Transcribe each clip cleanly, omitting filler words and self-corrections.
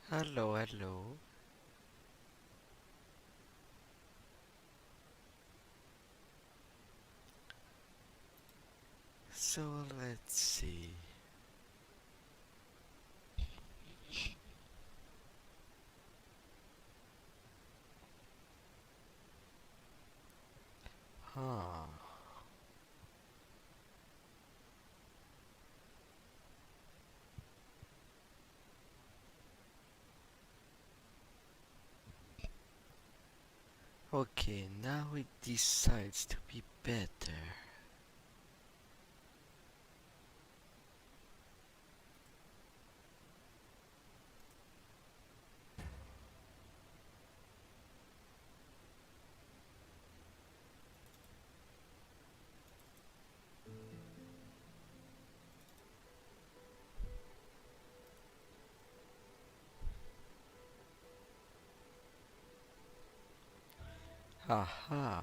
Hello, hello. So let's see. Huh. Okay, now it decides to be better. Haha.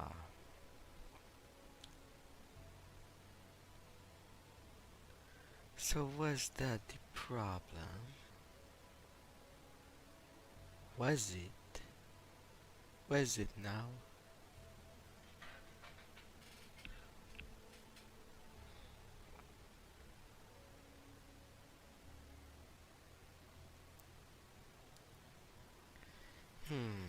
So was that the problem? Was it? Was it now? Hmm.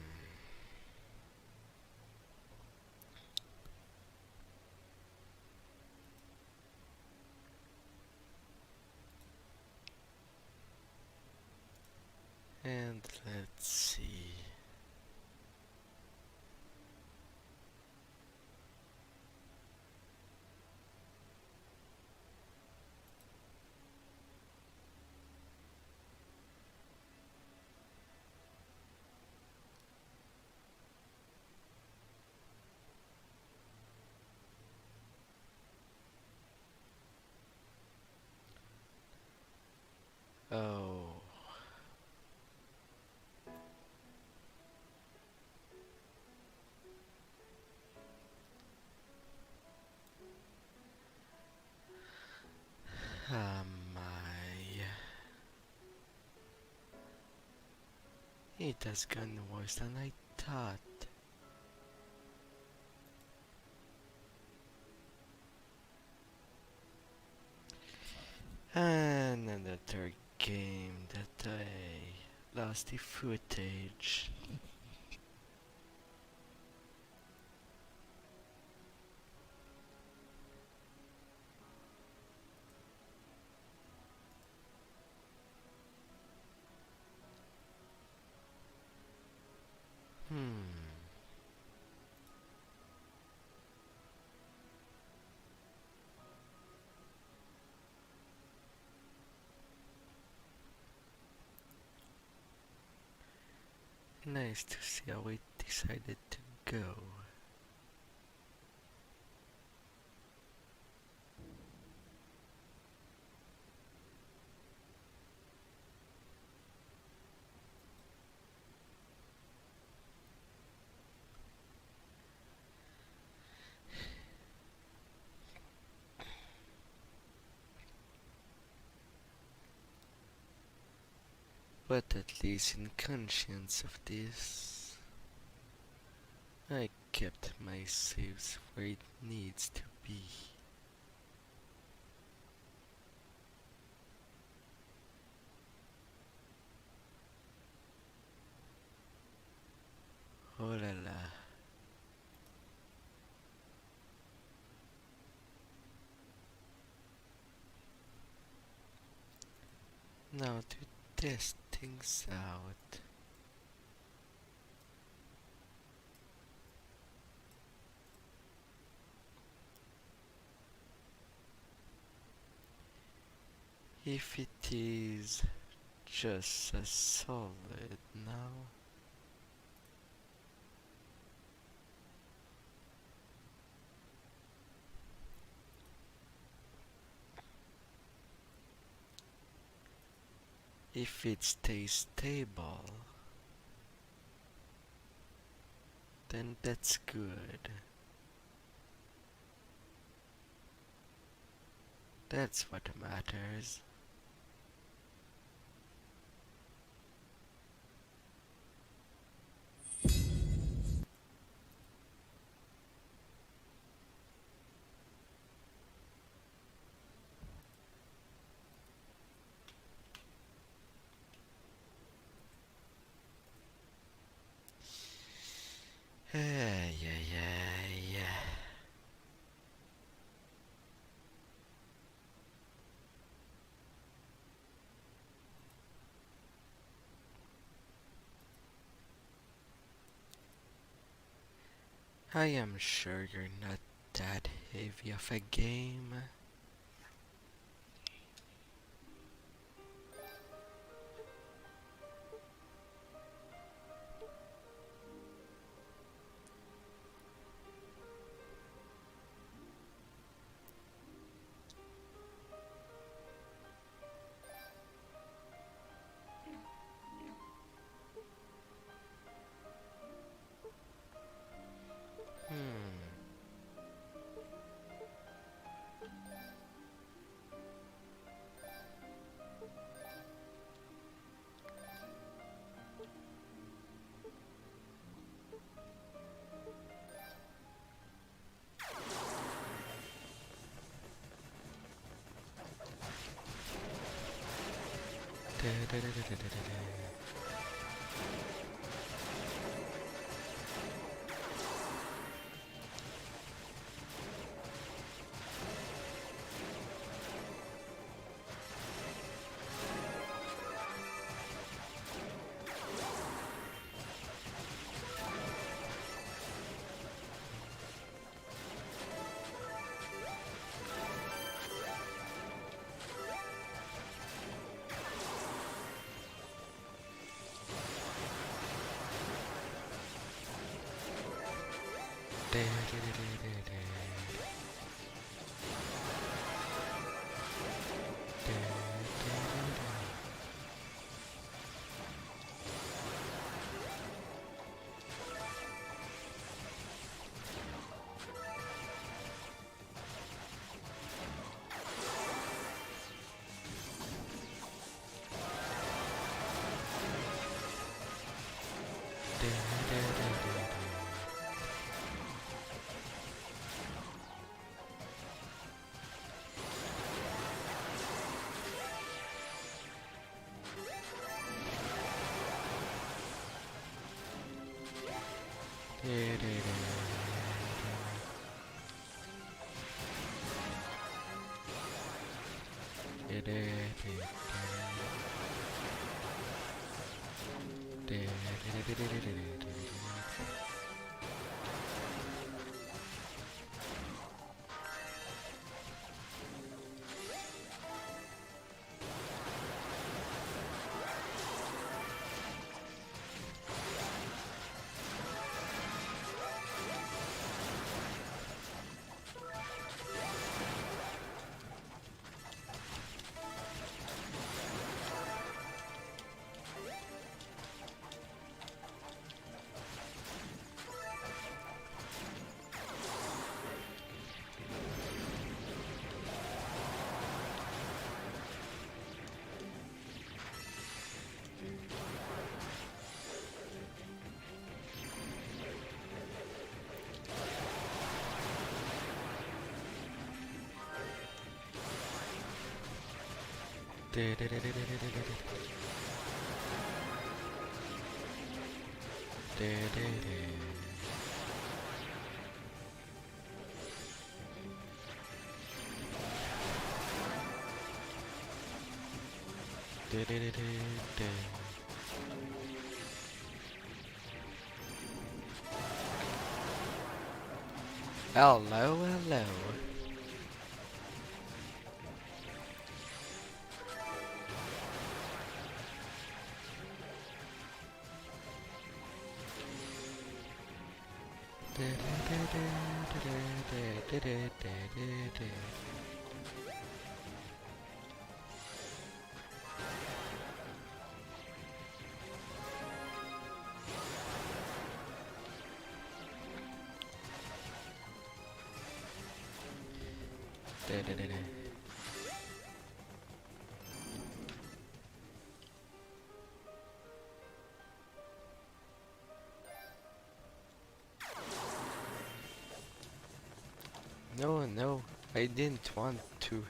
And let's see. Oh. My. It has gone worse than I thought. Another game that I lost the footage. Hmm. Nice to see how it decided to go. But at least in conscience of this, I kept my saves where it needs to be. Oh la la. Now to test things out. If it is just a solid now, if it stays stable, then that's good. That's what matters. I am sure you're not that heavy of a game. Hmm. Hello, hello. No, no, I didn't want to.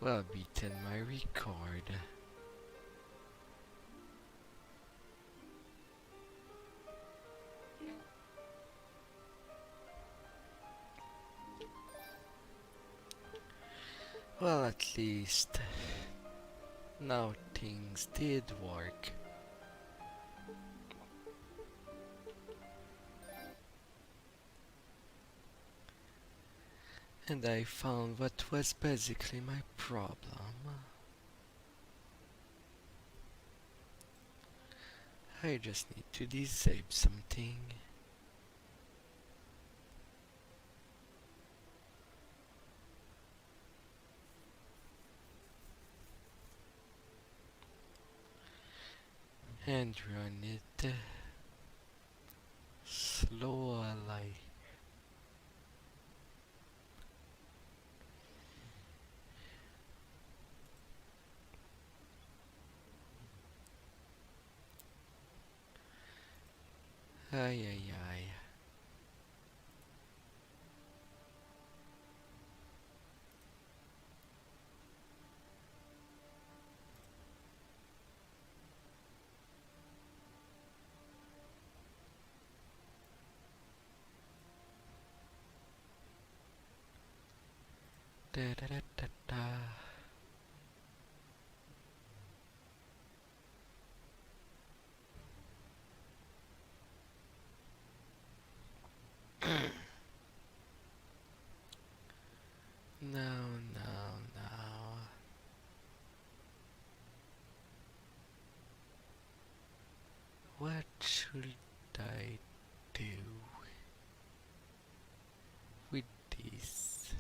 Well, beaten my record. Well, at least now things did work. And I found what was basically my problem. I just need to disable something. And run it slowly. Ay ay ay. Da da da da da. Now, now, now. What should I do with this?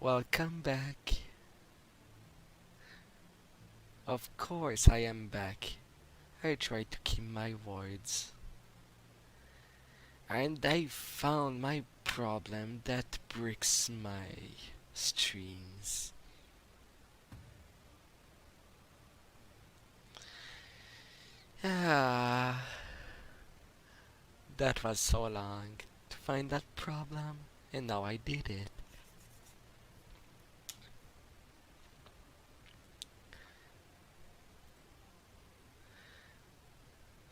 Welcome back. Of course I am back. I try to keep my words. And I found my problem that breaks my strings. Ah, that was so long to find that problem, and now I did it.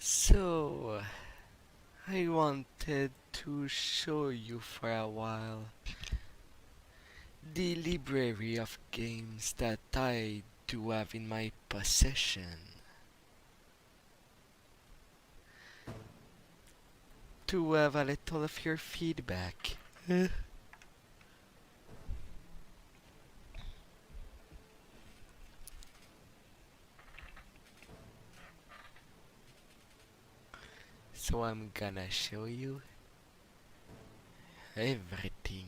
So, I wanted to show you for a while The library of games that I do have in my possession to have a little of your feedback. So I'm gonna show you everything.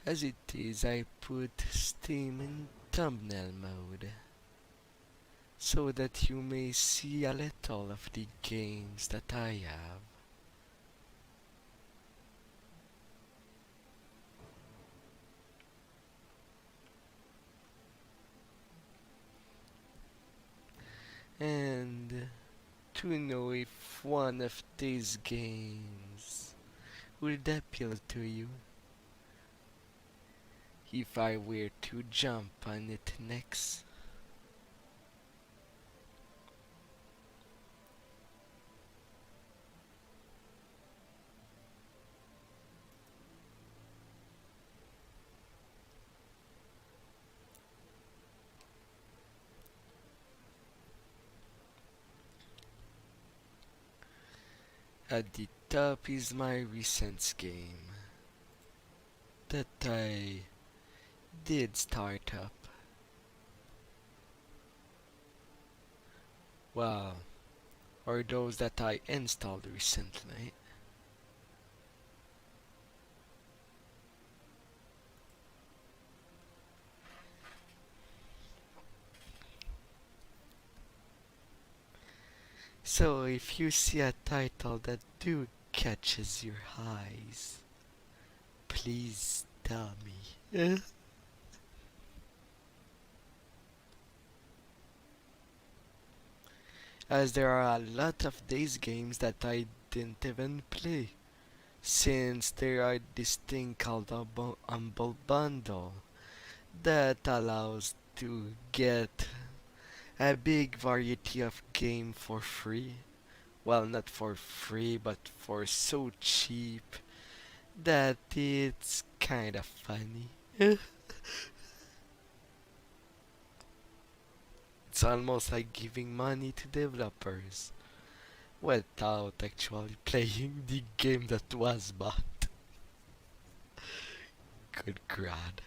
As it is, I put Steam in thumbnail mode so that you may see a little of the games that I have. And to know if one of these games would appeal to you, if I were to jump on it next. At the top is my recent game that I did start up. Well, or those that I installed recently. So if you see a title that do catches your eyes, please tell me. As there are a lot of these games that I didn't even play, since there are this thing called a Humble Bundle that allows to get a big variety of game for free. Well, not for free, but for so cheap that it's kinda funny. It's almost like giving money to developers without actually playing the game that was bought. Good God.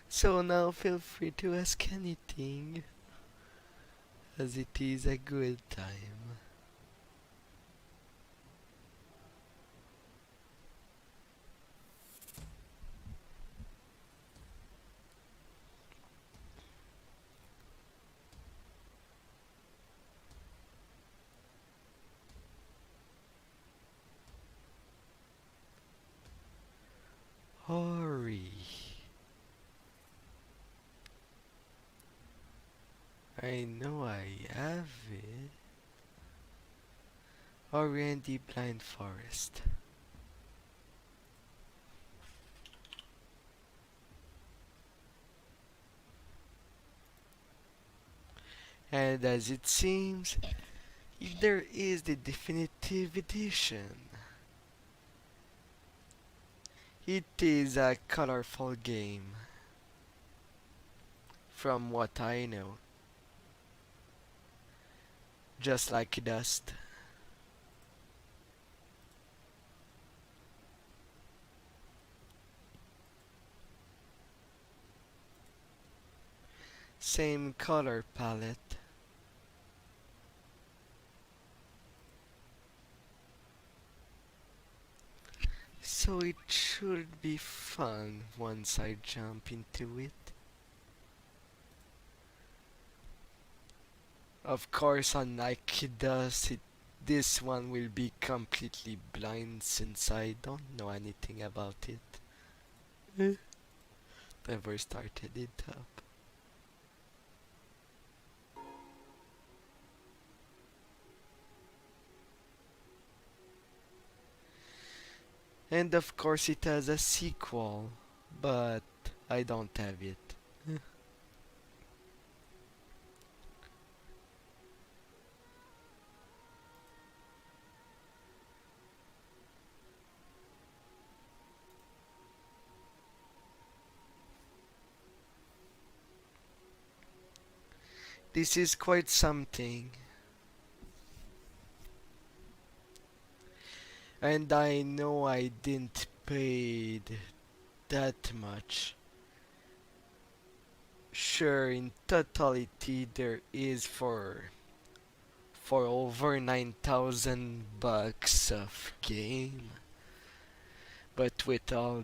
So now feel free to ask anything, as it is a good time. Hurry. I know I have it. Ori and the Blind Forest. And as it seems, there is the definitive edition. It is a colorful game, from what I know, just like dust. Same color palette. So it should be fun once I jump into it. Of course, unlike dust, this one will be completely blind since I don't know anything about it. Never started it up. And of course, it has a sequel, but I don't have it. This is quite something, and I know I didn't pay that much. Sure, in totality, there is for over 9,000 bucks of game, but with all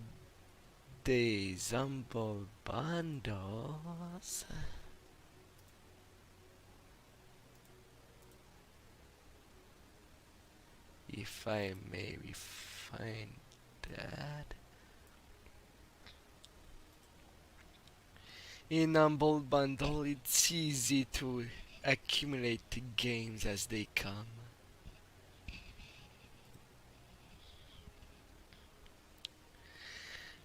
these humble bundles, if I may refine that. In Humble Bundle, it's easy to accumulate the games as they come.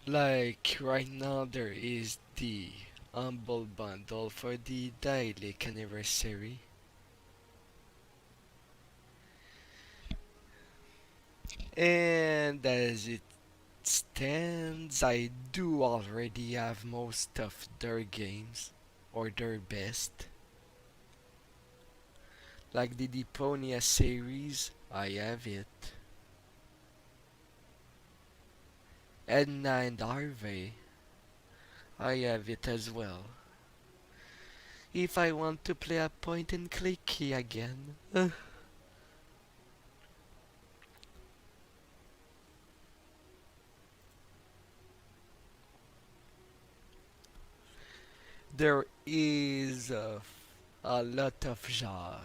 Like right now, there is the Humble Bundle for the Dailic anniversary, and as it stands, I do already have most of their games, or their best. Like the Deponia series, I have it. Edna and Harvey, I have it as well. If I want to play a point and clicky again. There is a lot of genre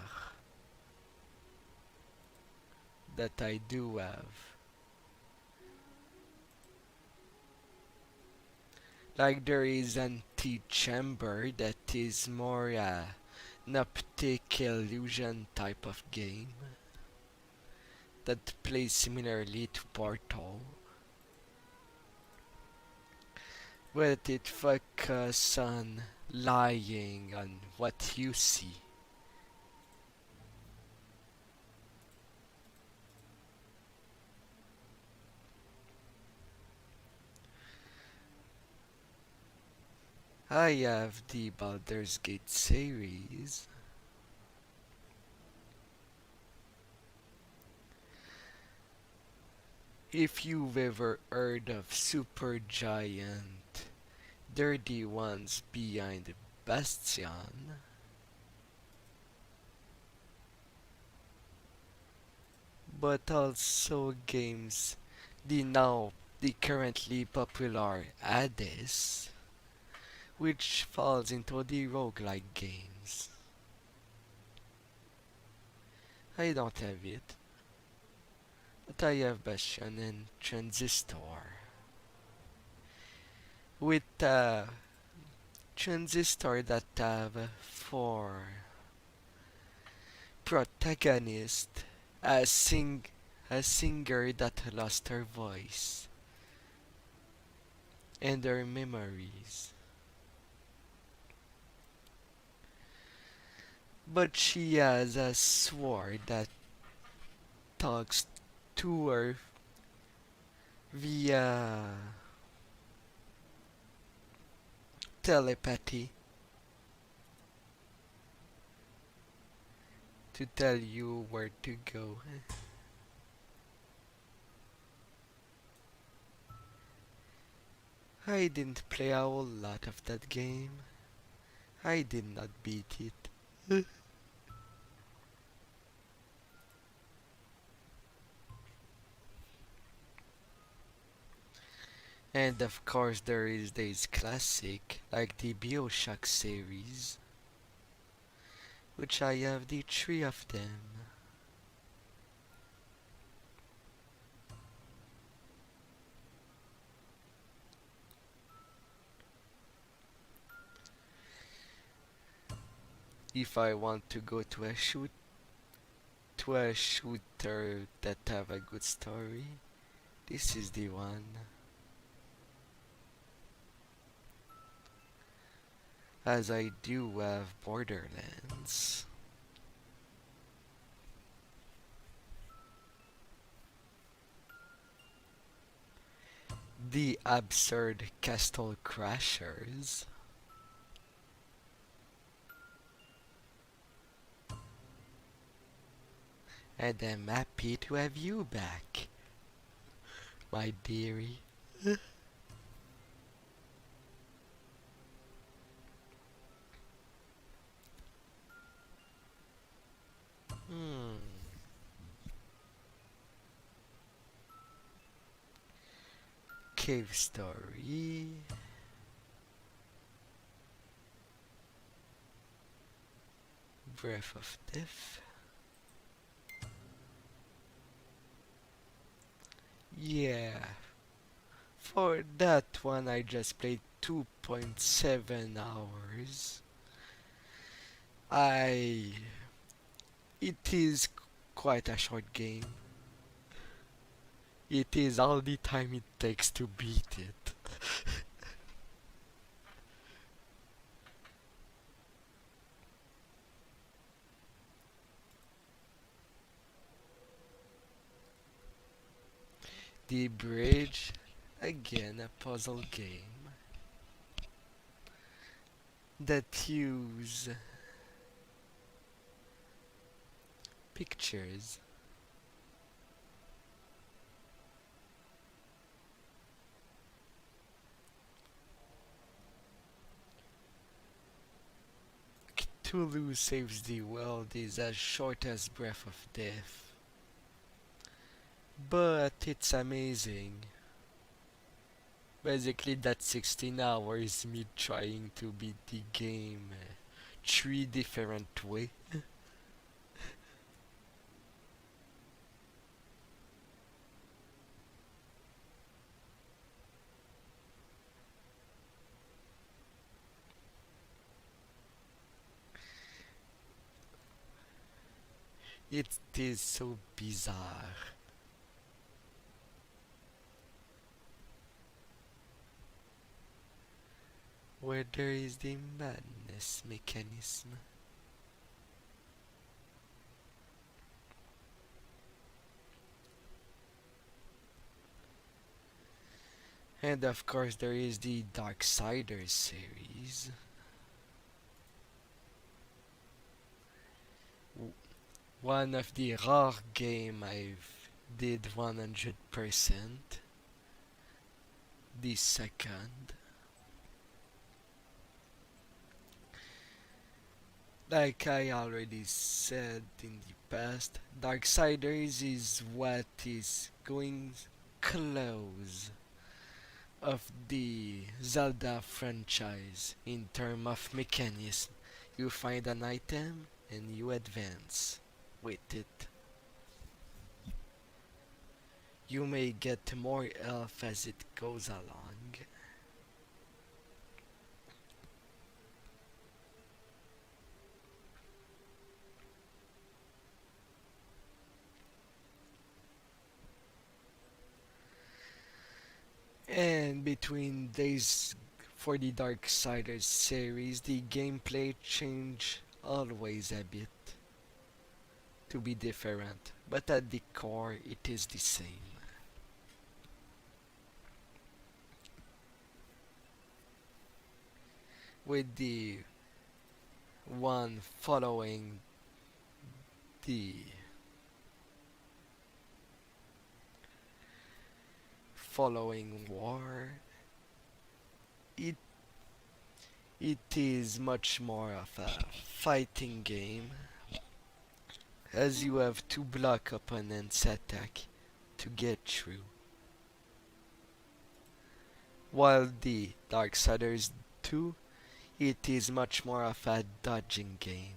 that I do have. Like there is Anti-Chamber that is more an optic illusion type of game that plays similarly to Portal, but it focuses on lying on what you see. I have the Baldur's Gate series. If you've ever heard of Super Giant, they're the ones behind Bastion, but also games the currently popular Hades, which falls into the roguelike games. I don't have it, but I have Bastion and Transistor. With Transistor that have four protagonist, a sing a singer that lost her voice and her memories. But she has a sword that talks to her via telepathy to tell you where to go. I didn't play a whole lot of that game. I did not beat it. And of course there is this classic like the BioShock series, which I have the three of them. If I want to go to a shooter that have a good story, This is the one. As I do have Borderlands. The Absurd Castle Crashers. And I'm happy to have you back, my dearie. Hmm. Cave Story. Breath of Death. Yeah. For that one, I just played 2.7 hours. I. It is quite a short game. It is all the time it takes to beat it. The Bridge, again a puzzle game that use pictures Cthulhu Saves the World is as short as Breath of Death, but it's amazing. Basically, that 16 hours me trying to beat the game three different way. It is so bizarre. Where there is the madness mechanism. And of course, there is the Darksiders series. One of the rare game I've did 100%. The second, like I already said in the past, Darksiders is what is going close of the Zelda franchise in term of mechanism. You find an item and you advance with it. You may get more health as it goes along. And between days for the Darksiders series, the gameplay change always a bit to be different, but at the core it is the same. With the one the following war, it it is much more of a fighting game as you have to block opponents' attack to get through. While the Darksiders 2, it is much more of a dodging game.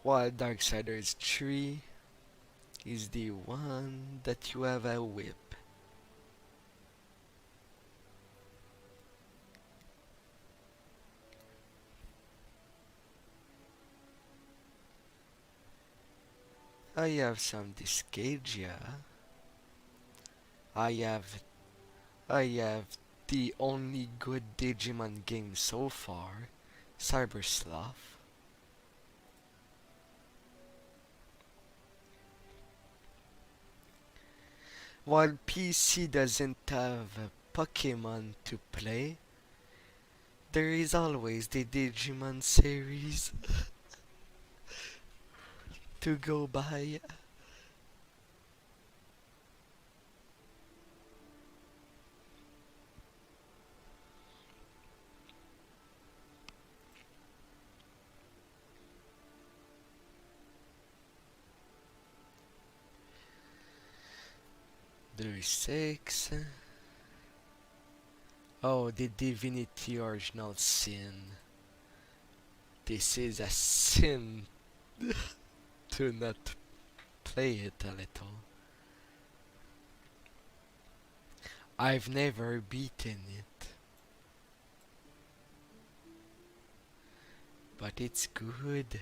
While Darksiders 3 is the one that you have a whip. I have some Discadia. I have I have the only good Digimon game so far, Cyber Sloth. While PC doesn't have a Pokemon to play, there is always the Digimon series to go by. There's six. Oh, the Divinity Original Sin. This is a sin to not play it a little. I've never beaten it, but it's good.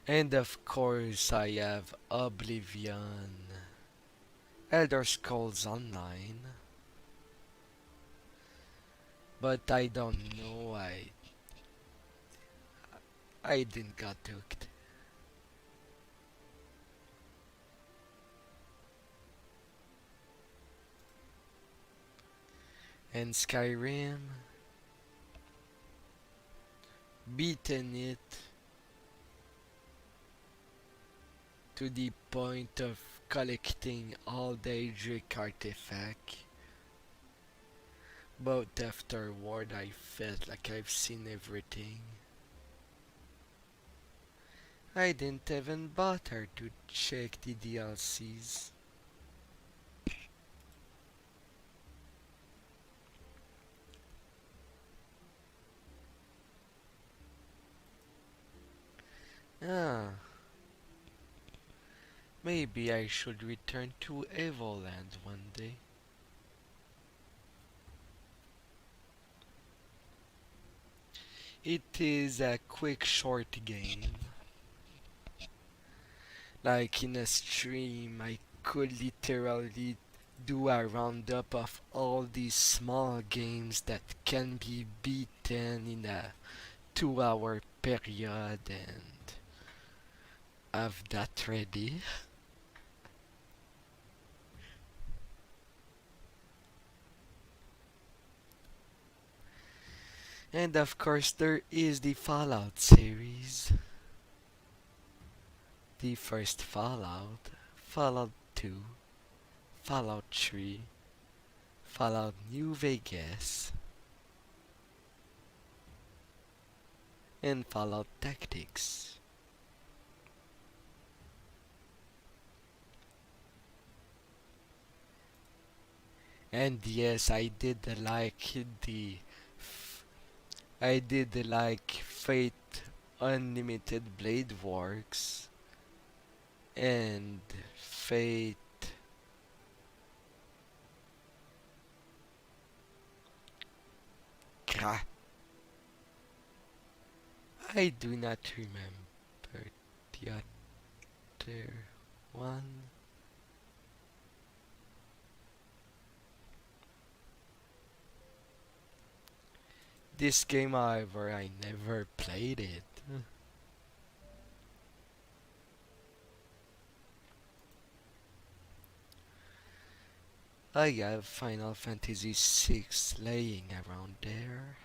And of course, I have Oblivion, Elder Scrolls Online, but I don't know. I didn't got hooked. And Skyrim, beaten it to the point of collecting all the Edric artifact. But afterward, I felt like I've seen everything. I didn't even bother to check the DLCs. Ah, maybe I should return to Evoland one day. It is a quick short game. Like in a stream, I could literally do a roundup of all these small games that can be beaten in a 2 hour period and have that ready. And of course, there is the Fallout series. The first Fallout, Fallout 2, Fallout 3, Fallout New Vegas, and Fallout Tactics. And yes, the I did like Fate Unlimited Blade Works and Fate. Crap, I do not remember the other one. This game, however, I never played it. I have Final Fantasy VI laying around there.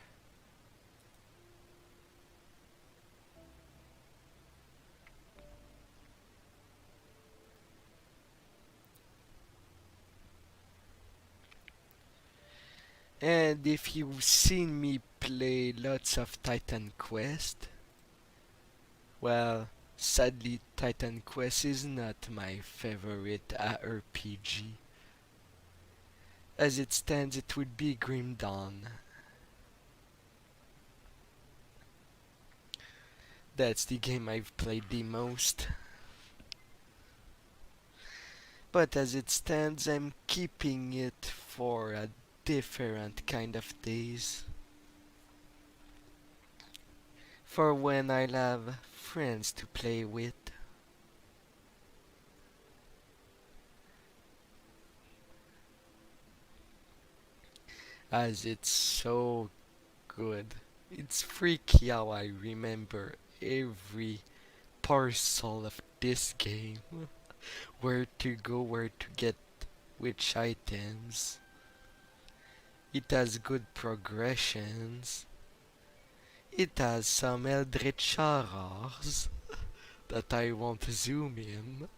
And if you've seen me play lots of Titan Quest, well, sadly, Titan Quest is not my favorite RPG. As it stands, it would be Grim Dawn. That's the game I've played the most. But as it stands, I'm keeping it for a different kind of days. For when I'll have friends to play with. As it's so good. It's freaky how I remember every parcel of this game. Where to go, where to get which items. It has good progressions. It has some eldritch horrors that I won't zoom in.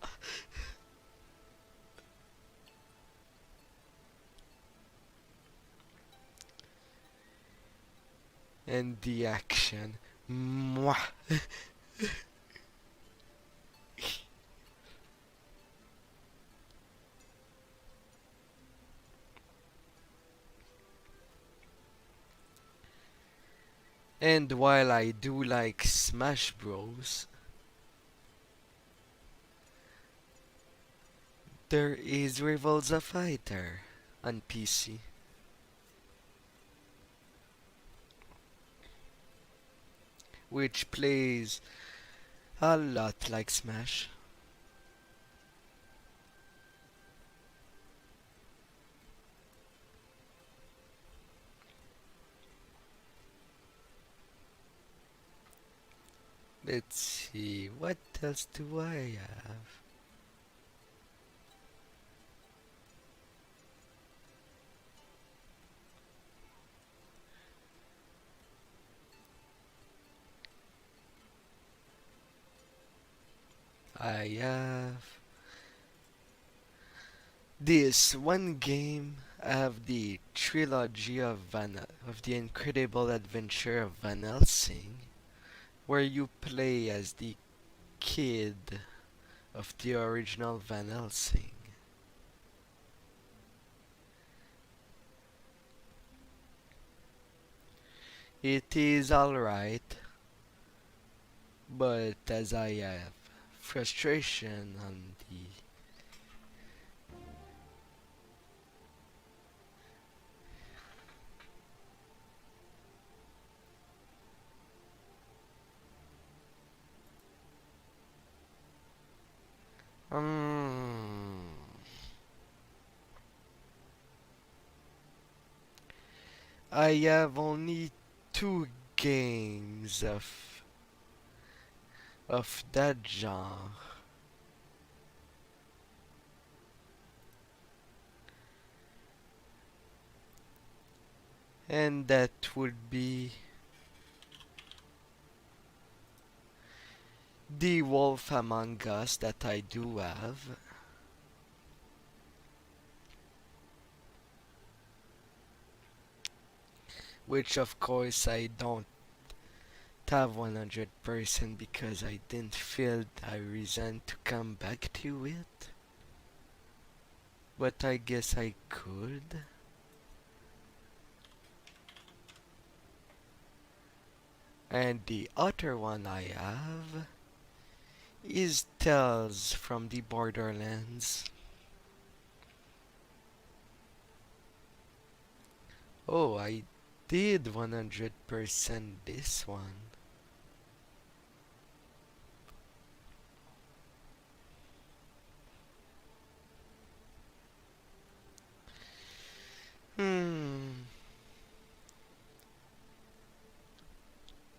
And the action. Mwah! And while I do like Smash Bros, there is Revolts a Fighter on PC, which plays a lot like Smash. Let's see, what else do I have? I have this one game. I have the trilogy of the Incredible Adventure of Van Helsing, where you play as the kid of the original Van Helsing. It is alright, but as I have frustration on the. Um, I have only two games of that genre, and that would be The Wolf Among Us that I do have, which of course I don't have 100% because I didn't feel a reason to come back to it. But I guess I could. And the other one I have is Tales from the Borderlands. Oh, I did 100% this one. Hmm.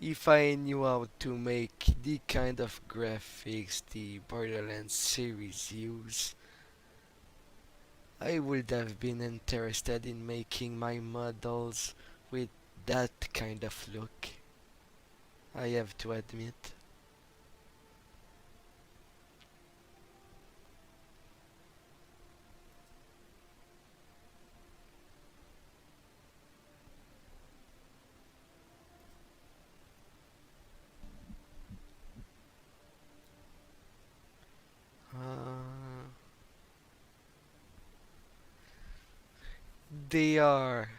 If I knew how to make the kind of graphics the Borderlands series use, I would have been interested in making my models with that kind of look. I have to admit. Uh, They are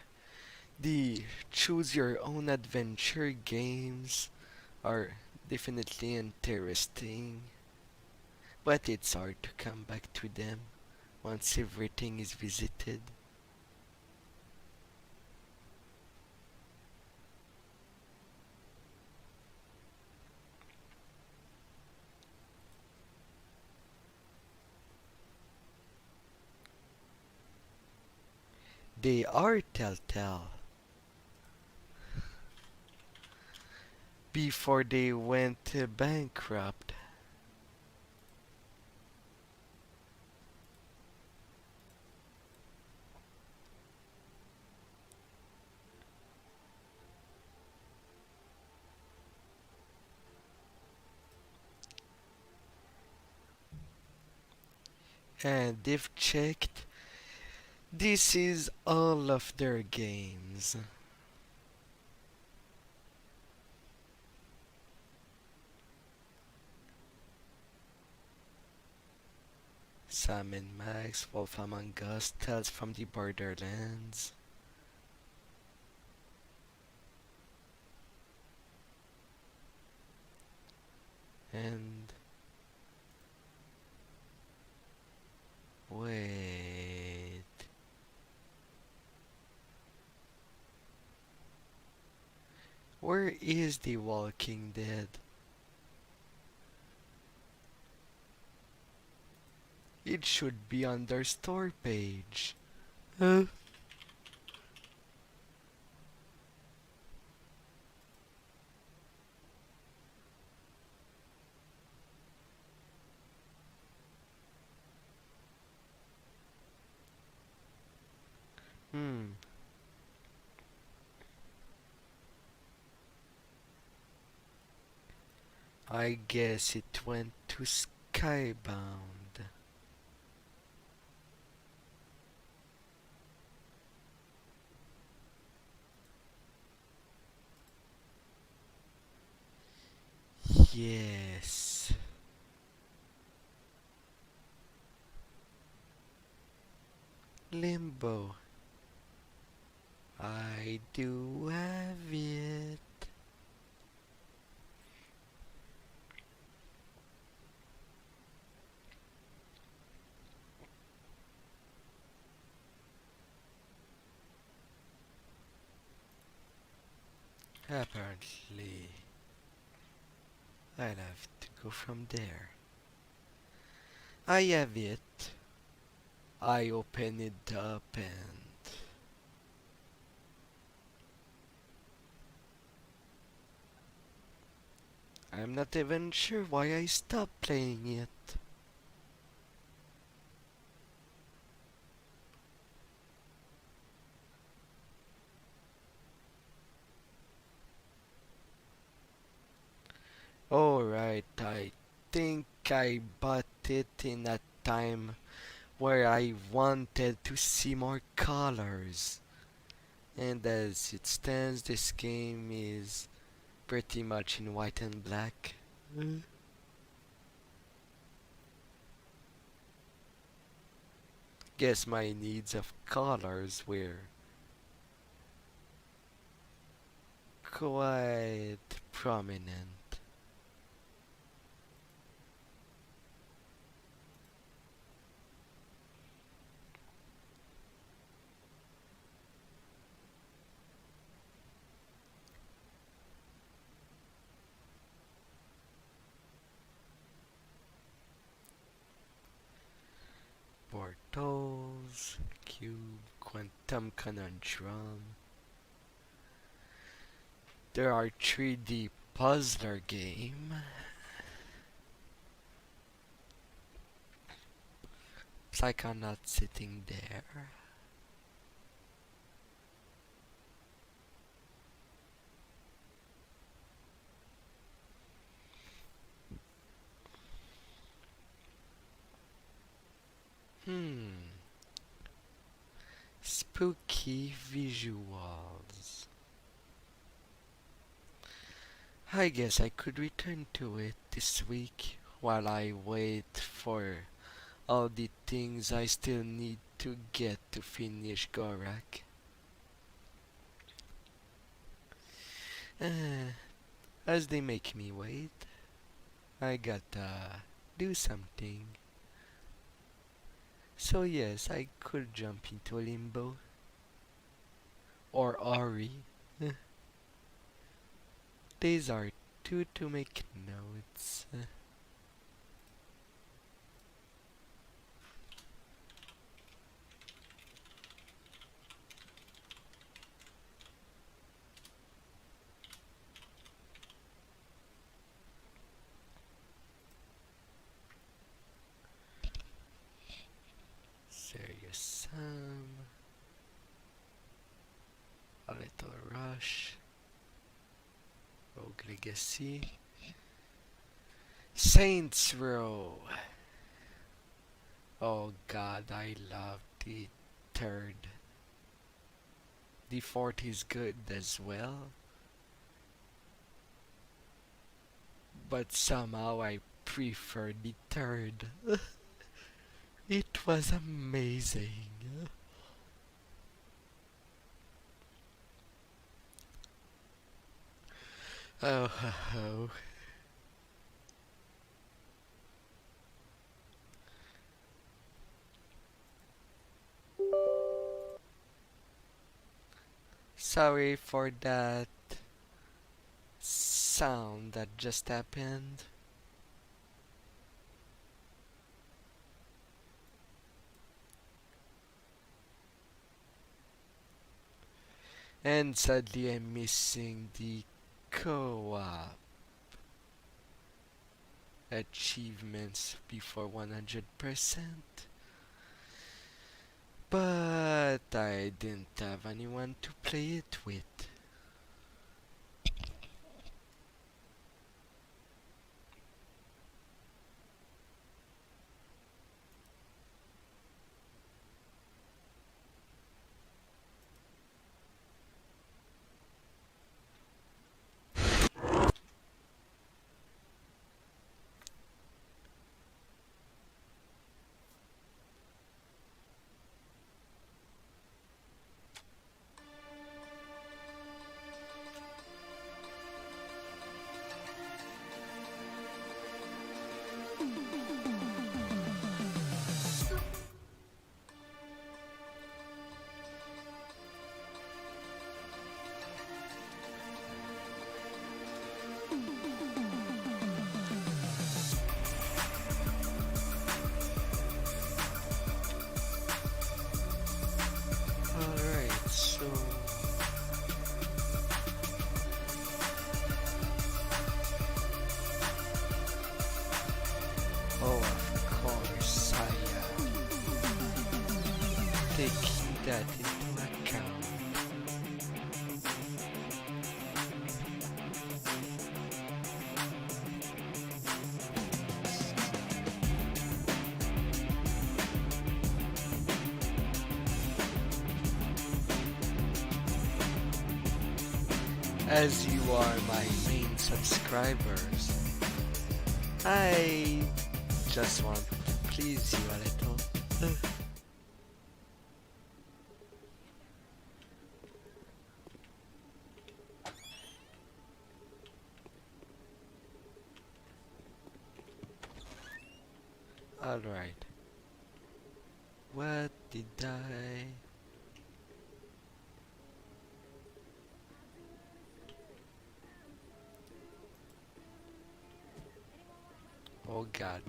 the choose your own adventure games are definitely interesting, but it's hard to come back to them once everything is visited. They are telltale. Before they went bankrupt, and they've checked this is all of their games. Sam and Max, Wolf Among Us, Tales from the Borderlands, and wait, where is The Walking Dead? It should be on their store page. Huh? Hmm, I guess it went to Skybound. Yes. Limbo. I do have it. Apparently, I'll have to go from there. I have it. I open it up and I'm not even sure why I stopped playing it. Alright, I think I bought it in a time where I wanted to see more colors. And as it stands, this game is pretty much in white and black. Mm. Guess my needs of colors were quite prominent. Portals, cube, quantum conundrum. There are 3D puzzler game. Psychonaut sitting there. Hmm. Spooky visuals. I guess I could return to it this week while I wait for all the things I still need to get to finish Gorak. Uh, as they make me wait, I gotta do something. So yes, I could jump into Limbo or Ori. Uh, These are two to make notes. Serious Sam, A Little Rush, Rogue Legacy, Saints Row. Oh god, I love the third. The fourth is good as well, but somehow I prefer the third. It was amazing. Oh, ho, ho. Sorry for that sound that just happened. And sadly, I'm missing the co-op achievements before 100%. But I didn't have anyone to play it with. Alright, so oh, of course, I taking that into account. As you are my main subscribers, I just want to please you a little. Alright, what did I... Oh god.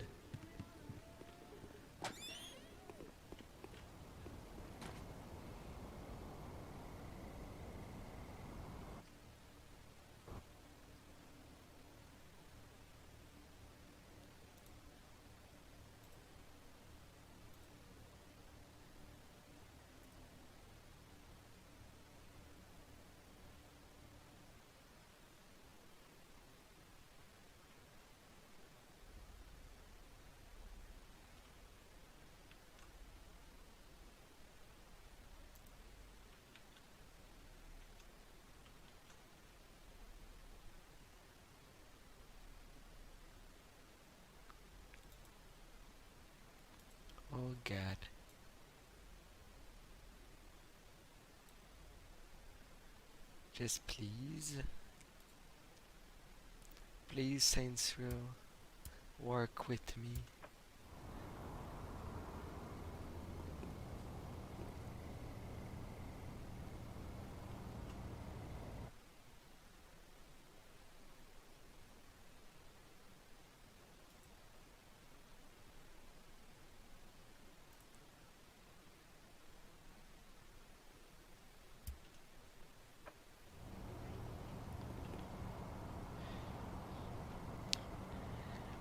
Oh god. Just please, please, Saints Row, work with me.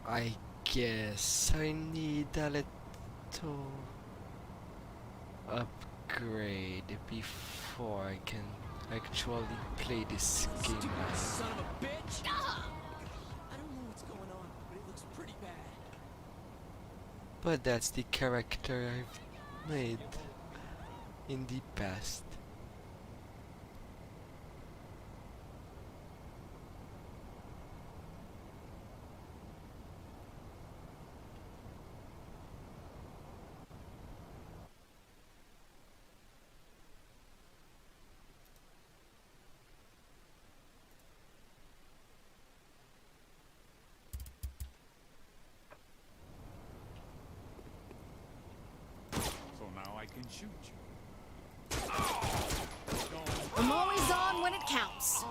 I guess I need a little upgrade before I can actually play this game Stupid right. son of a bitch! I don't know what's going on, but it looks pretty bad. But that's the character I've made in the past. So now I can shoot you. I'm always on when it counts.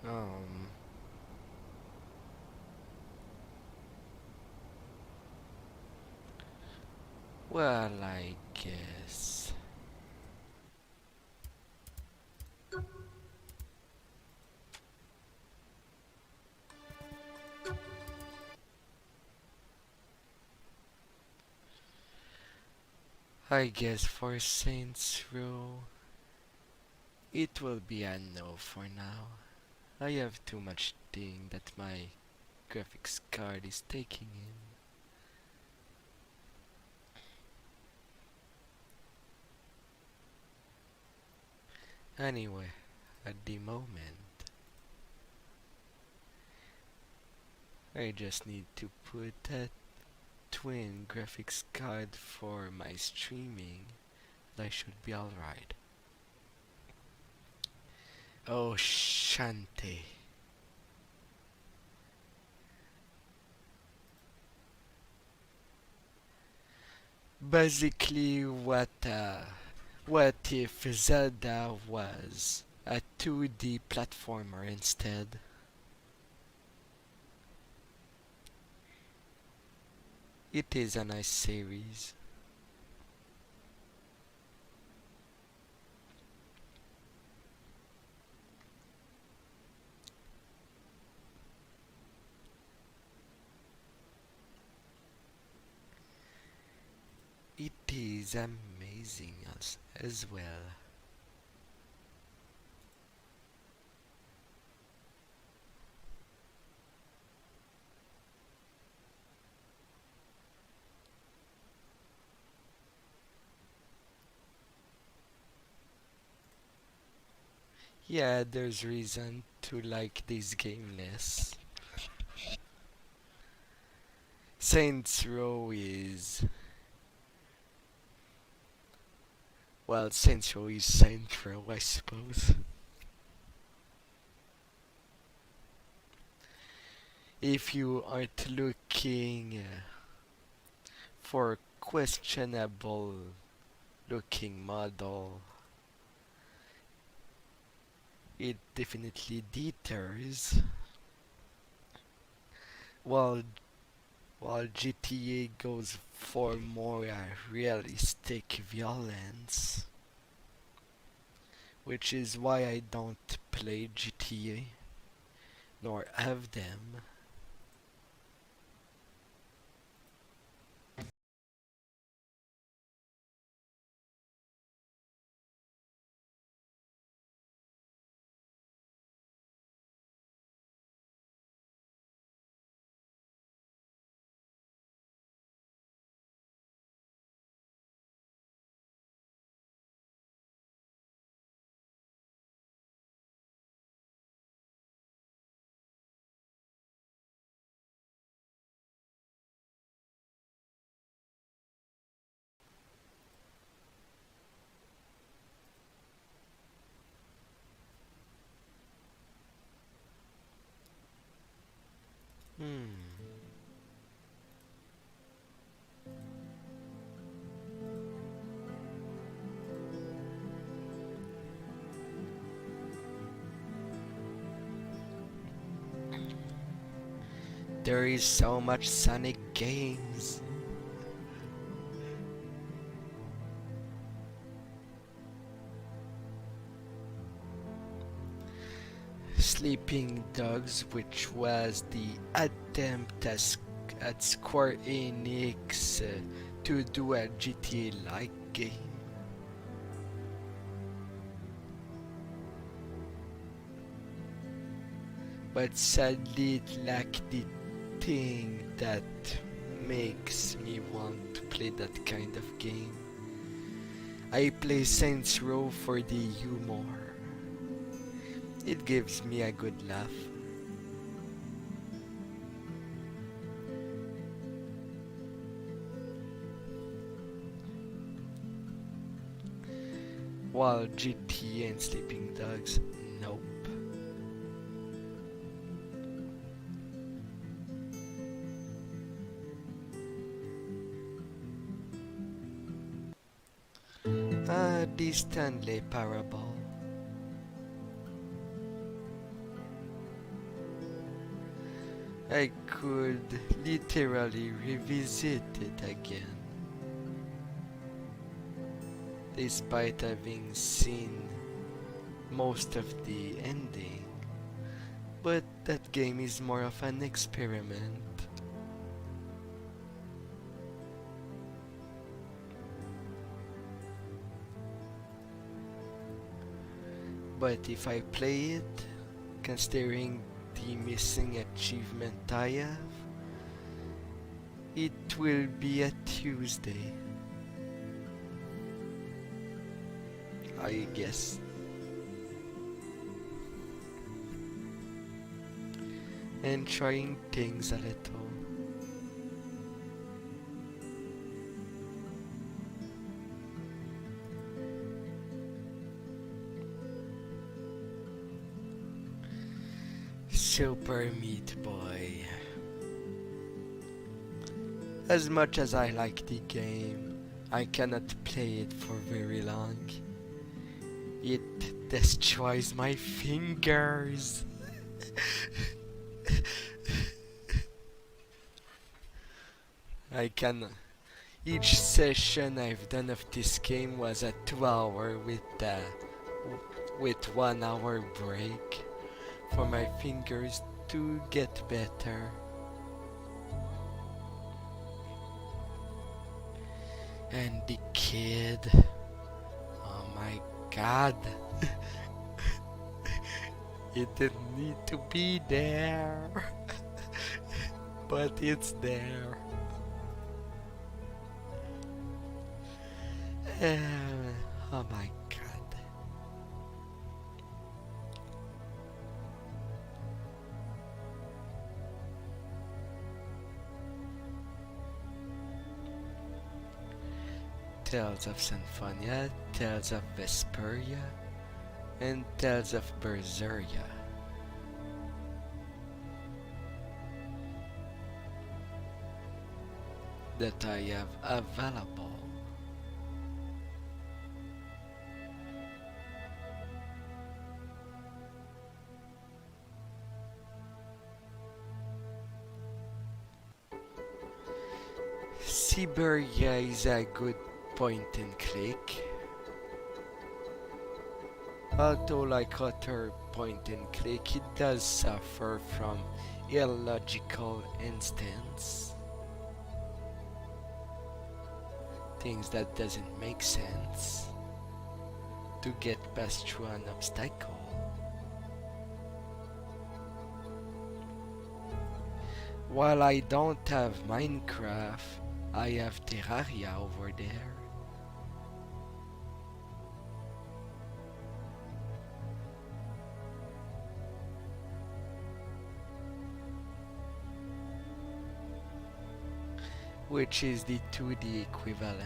Um, well, I guess. I guess for Saints Row, it will be a no for now. I have too much thing that my graphics card is taking in. Anyway, at the moment, I just need to put a twin graphics card for my streaming. That should be alright. Oh, Shante. Basically, what if Zelda was a 2D platformer instead? It is a nice series. It is amazing as well. Yeah, there's reason to like this game less. Saints Row is, well, Saints Row is Saints Row, I suppose. If you aren't looking for questionable looking model, it definitely deters. While while GTA goes for more realistic violence, which is why I don't play GTA nor have them. Hmm. There is so much Sonic games. Sleeping Dogs, which was the attempt at Square Enix to do a GTA-like game. But sadly it lacked the thing that makes me want to play that kind of game. I play Saints Row for the humor. It gives me a good laugh. While GT and Sleeping Dogs, nope. The Stanley Parable. I could literally revisit it again, despite having seen most of the ending. But that game is more of an experiment. But if I play it, considering the missing achievement I have, it will be a Tuesday, I guess. And trying things a little. Super Meat Boy. As much as I like the game, I cannot play it for very long. It destroys my fingers. I can. Each session I've done of this game was a 2 hour with 1 hour break for my fingers to get better. And the kid, oh my god, it didn't need to be there, but it's there. Oh my god. Tales of Symphonia, Tales of Vesperia, and Tales of Berseria. That I have available. Siberia is a good point and click. Although like other point and click, it does suffer from illogical instance. Things that doesn't make sense to get past through an obstacle. While I don't have Minecraft, I have Terraria over there. Which is the 2D equivalent.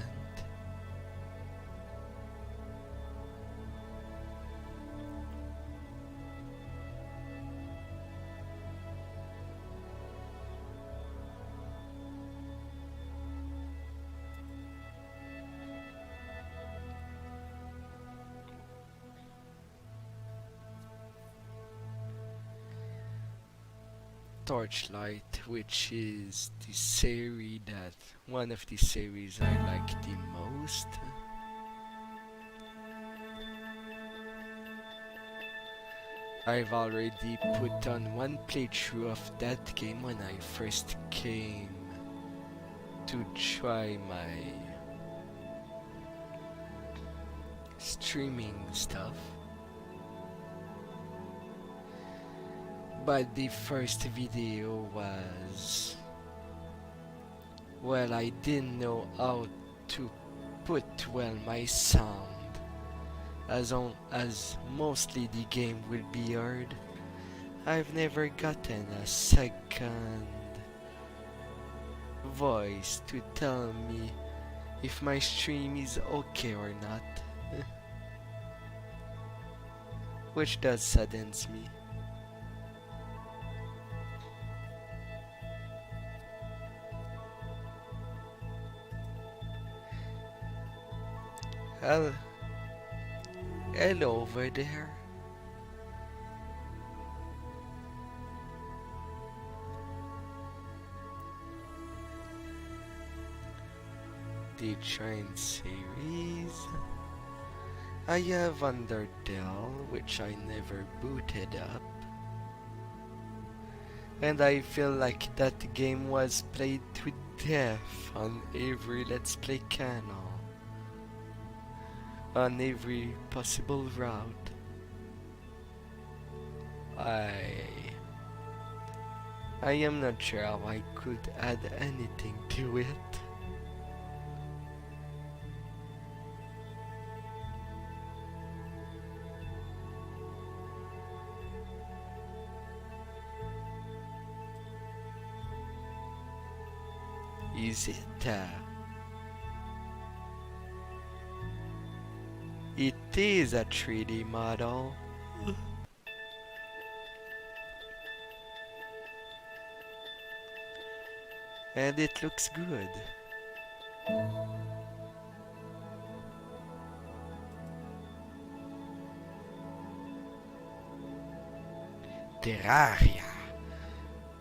Torchlight, which is the series that one of the series I like the most. I've already put on one playthrough of that game when I first came to try my streaming stuff. But the first video was, well, I didn't know how to put well my sound, as mostly the game will be heard. I've never gotten a second voice to tell me if my stream is okay or not, which does saddens me. Hell, hello over there. The Train series. I have Undertale, which I never booted up. And I feel like that game was played to death on every Let's Play channel. On every possible route. I am not sure how I could add anything to it. Is it? It is a 3D model. And it looks good. Terraria.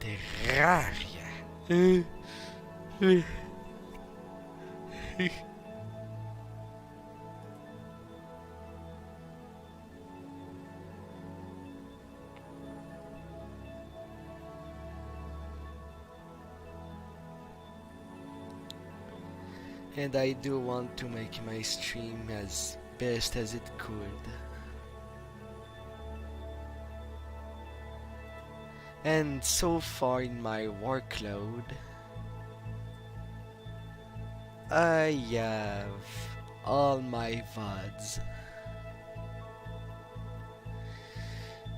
Terraria. And I do want to make my stream as best as it could. And so far in my workload, I have all my VODs.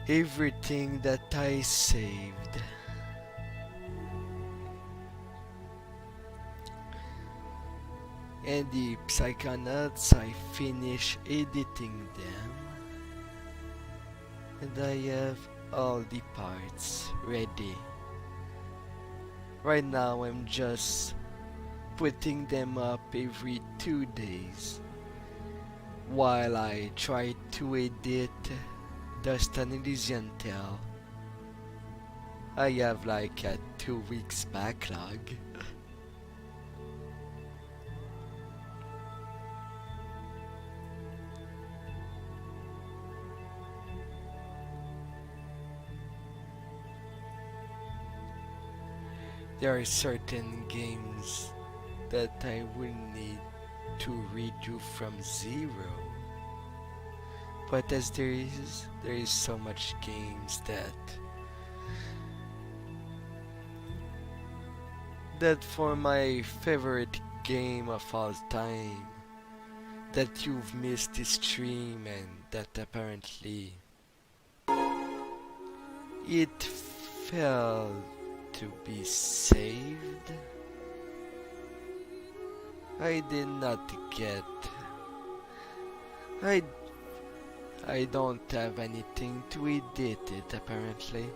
Everything that I saved. And the Psychonauts, I finish editing them. And I have all the parts ready. Right now I'm just putting them up every 2 days while I try to edit Dust and Elysian Tale. I have like a 2 weeks backlog. There are certain games that I will need to redo from zero. But as there is so much games that for my favorite game of all time, that you've missed this stream and that apparently it failed to be saved. I did not get. I don't have anything to edit it apparently.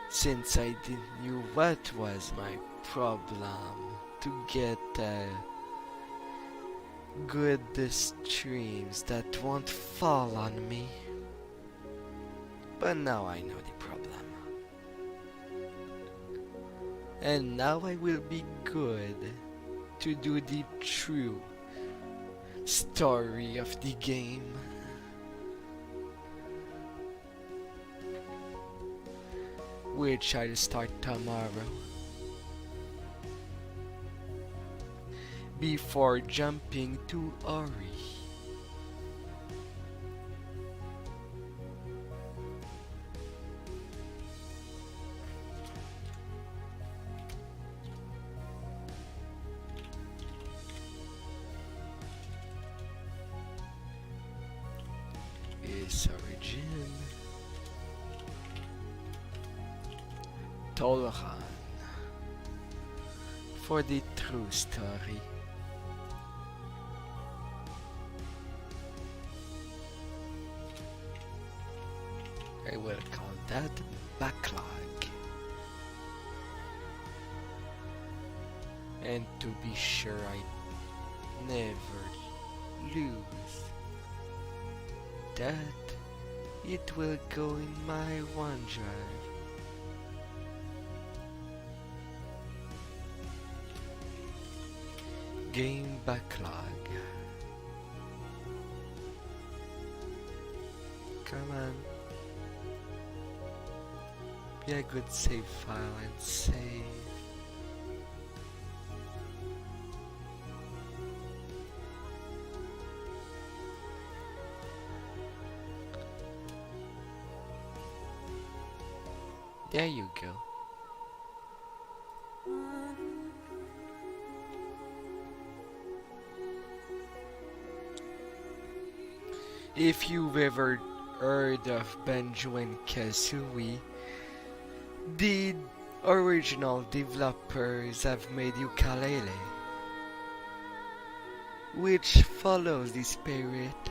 Since I didn't knew what was my problem to get good streams that won't fall on me. But now I know the problem. And now I will be good to do the true story of the game, which I'll start tomorrow. Before jumping to Ori. Is origin Tolran for the true story. I will call that backlog. And to be sure I never lose that, it will go in my OneDrive. Game backlog. Come on. Be a good save file and save. There you go. If you've ever heard of Banjo and Kazooie, the original developers have made Ukulele, which follows the spirit,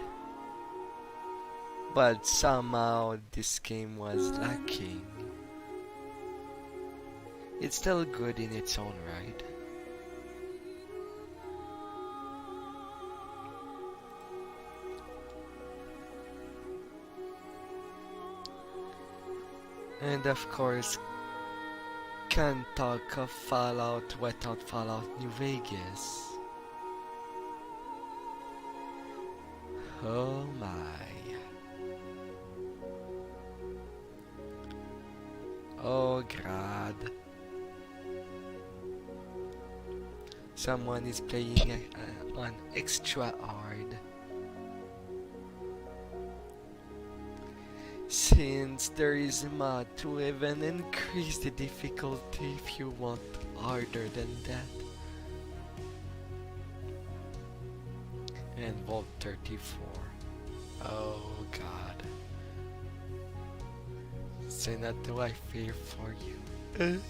but somehow this game was lacking. It's still good in its own right. And of course, can't talk of Fallout without Fallout New Vegas. Oh my. Oh God. Someone is playing on extra hard. Since there is a mod to even increase the difficulty if you want harder than that. And Vault 34. Oh God. Say not do I fear for you.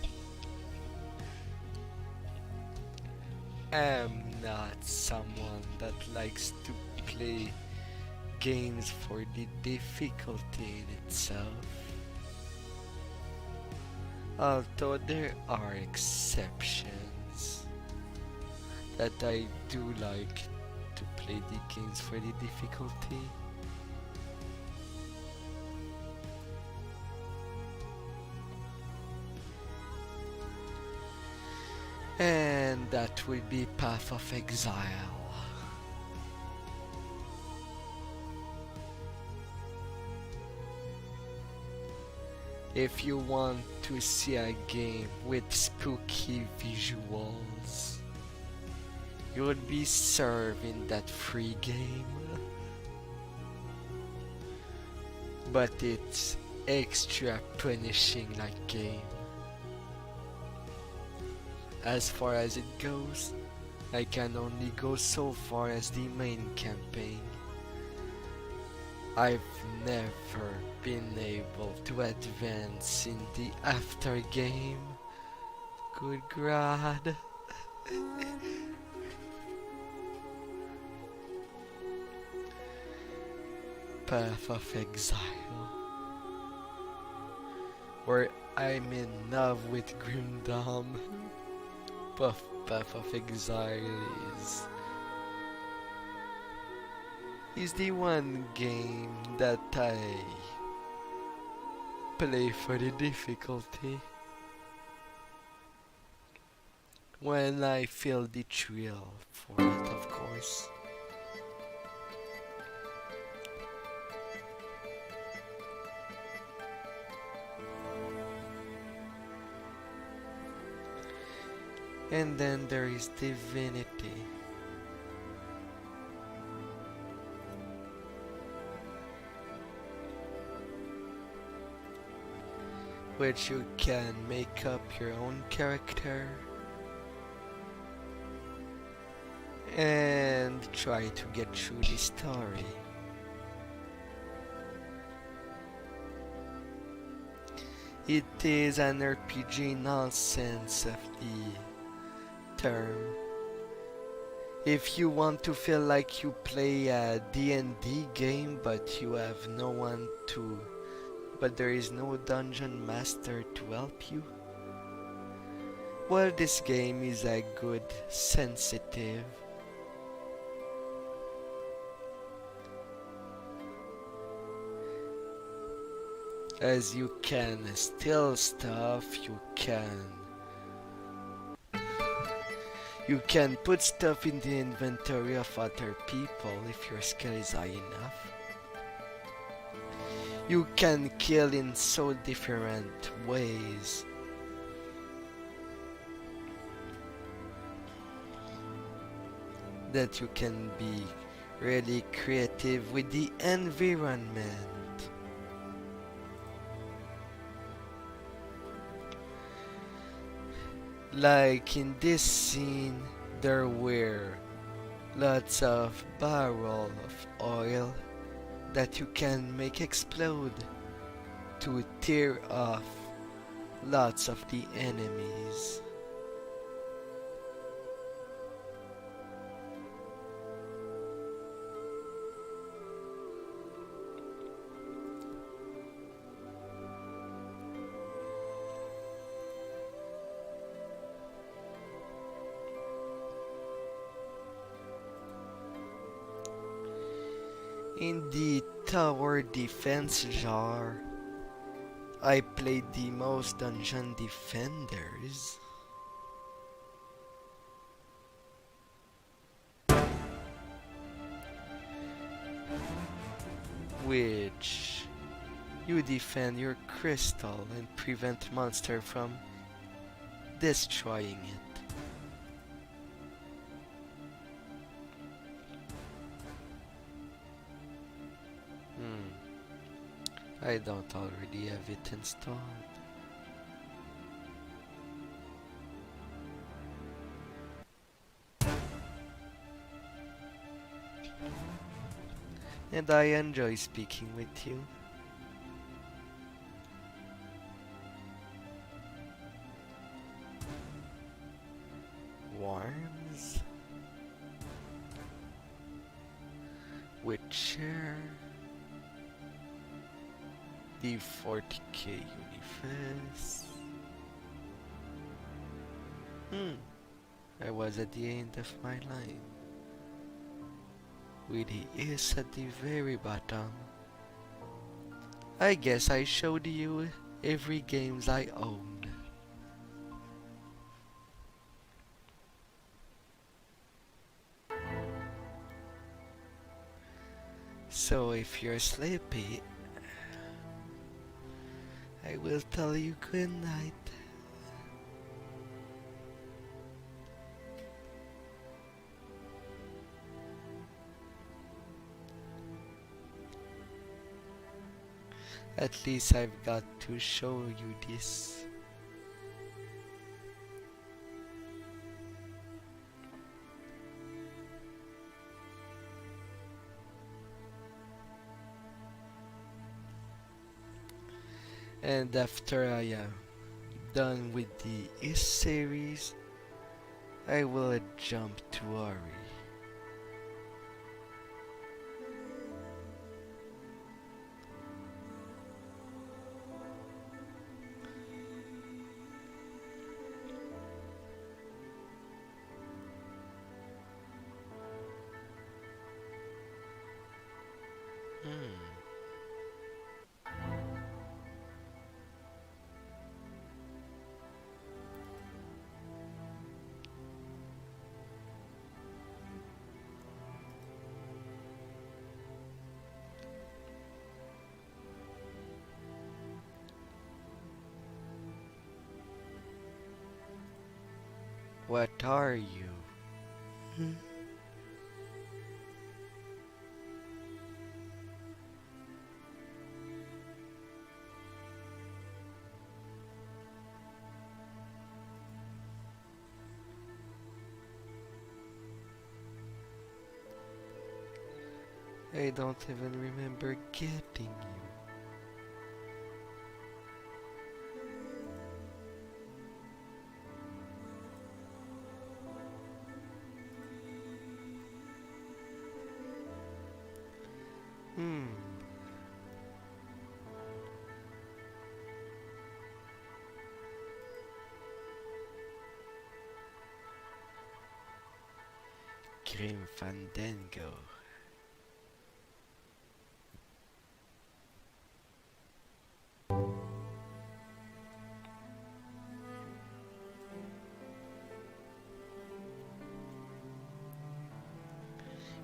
I'm not someone that likes to play games for the difficulty in itself. Although there are exceptions that I do like to play the games for the difficulty. And that would be Path of Exile. If you want to see a game with spooky visuals, you would be served in that free game. But it's extra punishing like game. As far as it goes, I can only go so far as the main campaign. I've never been able to advance in the after game. Good God. Path of Exile, where I'm in love with Grimdom. Path of Exile is the one game that I play for the difficulty. When I feel the thrill for it, of course. And then there is divinity. Which you can make up your own character and try to get through the story. It is an RPG in all sense of the term. If you want to feel like you play a D&D game but you have no one to, but there is no dungeon master to help you, well, this game is a good sensitive as you can steal stuff, you can put stuff in the inventory of other people if your skill is high enough. You can kill in so different ways. That you can be really creative with the environment. Like in this scene, there were lots of barrel of oil that you can make explode to tear off lots of the enemies. In the tower defense jar, I played the most dungeon defenders. Which you defend your crystal and prevent monster from destroying it. I don't already have it installed. And I enjoy speaking with you. Worms Witcher, the 40k universe. I was at the end of my line. With the is at the very bottom. I guess I showed you every games I own. So if you're sleepy, I will tell you good night. At least I've got to show you this. And after I am done with the East series, I will jump to Ori. What are you? I don't even remember getting you. Hmm. Grim Fandango.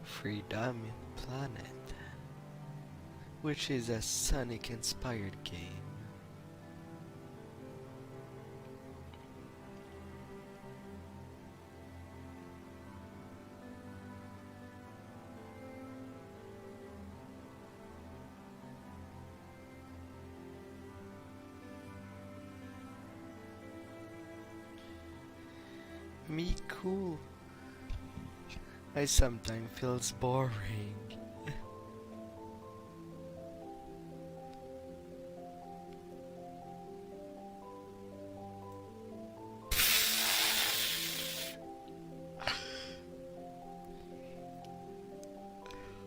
Freedom Planet, which is a Sonic inspired game. Me cool. I sometimes feels boring.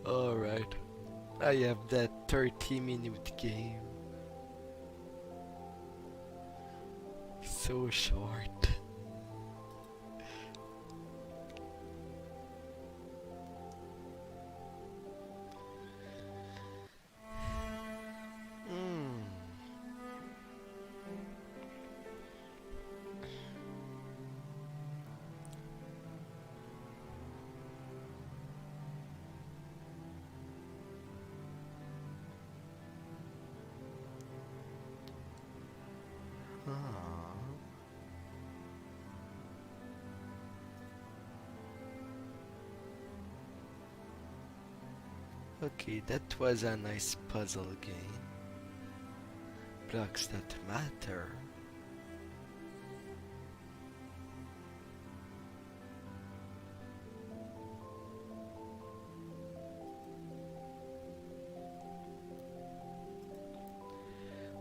Alright, I have that 30-minute game. So short. Mm. Ah. Okay, that was a nice puzzle game. Blocks that matter.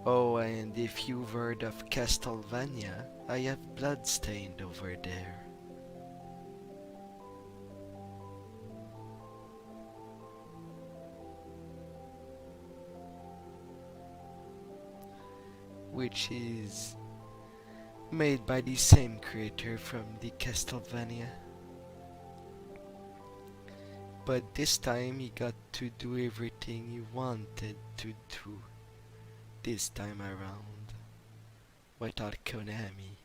Oh, and if you've heard of Castlevania, I have Bloodstained over there. Which is made by the same creator from the Castlevania. But this time he got to do everything he wanted to do this time around without Konami.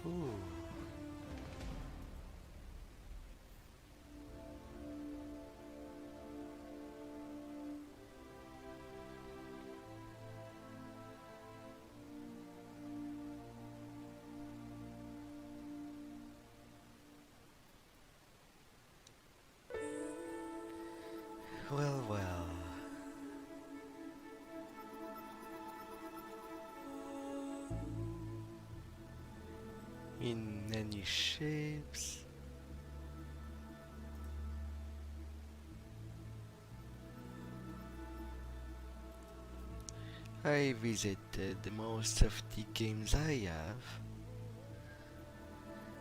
Ooh. Well, well. In any shapes. I visited most of the games I have.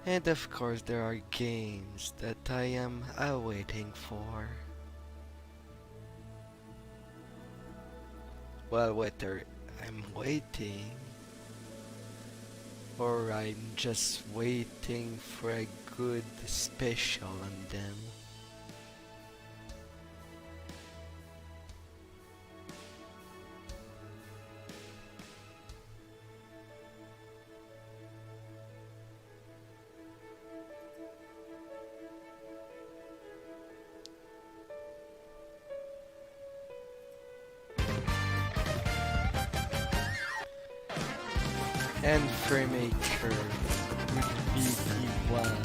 And of course there are games that I am awaiting for. Well, whether I'm waiting or I'm just waiting for a good special on them. And Freemaker would be the one